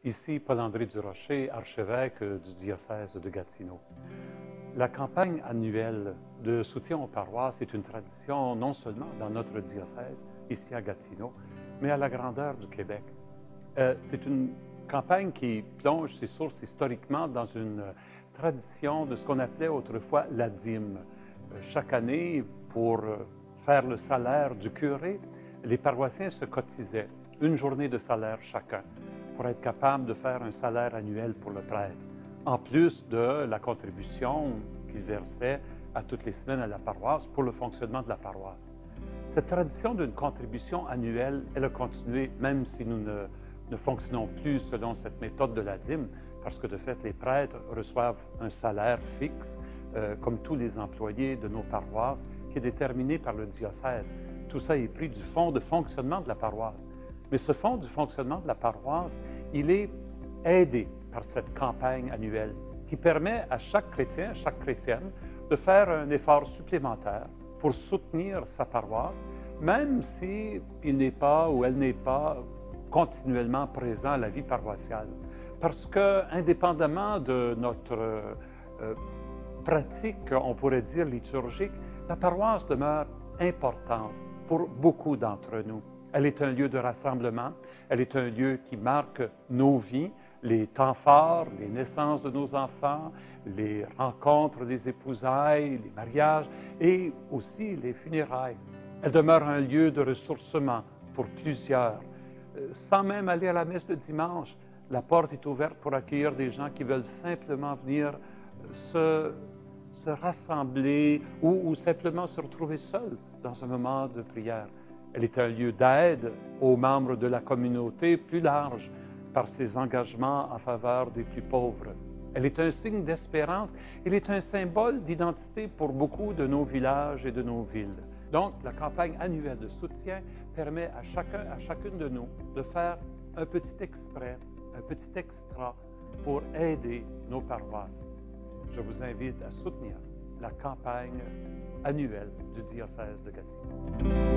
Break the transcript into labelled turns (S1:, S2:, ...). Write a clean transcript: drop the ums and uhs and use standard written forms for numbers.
S1: Ici Paul-André Durocher, archevêque du diocèse de Gatineau. La campagne annuelle de soutien aux paroisses est une tradition non seulement dans notre diocèse, ici à Gatineau, mais à la grandeur du Québec. C'est une campagne qui plonge ses sources historiquement dans une tradition de ce qu'on appelait autrefois la dîme. Chaque année, pour faire le salaire du curé, les paroissiens se cotisaient une journée de salaire chacun pour être capable de faire un salaire annuel pour le prêtre, en plus de la contribution qu'il versait à toutes les semaines à la paroisse pour le fonctionnement de la paroisse. Cette tradition d'une contribution annuelle, elle a continué même si nous ne fonctionnons plus selon cette méthode de la dîme, parce que de fait, les prêtres reçoivent un salaire fixe, comme tous les employés de nos paroisses, qui est déterminé par le diocèse. Tout ça est pris du fonds de fonctionnement de la paroisse. Mais ce fonds du fonctionnement de la paroisse, il est aidé par cette campagne annuelle qui permet à chaque chrétien, à chaque chrétienne, de faire un effort supplémentaire pour soutenir sa paroisse, même s'il n'est pas ou elle n'est pas continuellement présent à la vie paroissiale. Parce que, indépendamment de notre pratique, on pourrait dire liturgique, la paroisse demeure importante pour beaucoup d'entre nous. Elle est un lieu de rassemblement, elle est un lieu qui marque nos vies, les temps forts, les naissances de nos enfants, les rencontres des épousailles, les mariages et aussi les funérailles. Elle demeure un lieu de ressourcement pour plusieurs. Sans même aller à la messe le dimanche, la porte est ouverte pour accueillir des gens qui veulent simplement venir se rassembler ou simplement se retrouver seuls dans un moment de prière. Elle est un lieu d'aide aux membres de la communauté plus large par ses engagements en faveur des plus pauvres. Elle est un signe d'espérance. Elle est un symbole d'identité pour beaucoup de nos villages et de nos villes. Donc, la campagne annuelle de soutien permet à chacune de nous de faire un petit exprès, un petit extra pour aider nos paroisses. Je vous invite à soutenir la campagne annuelle du diocèse de Gatineau.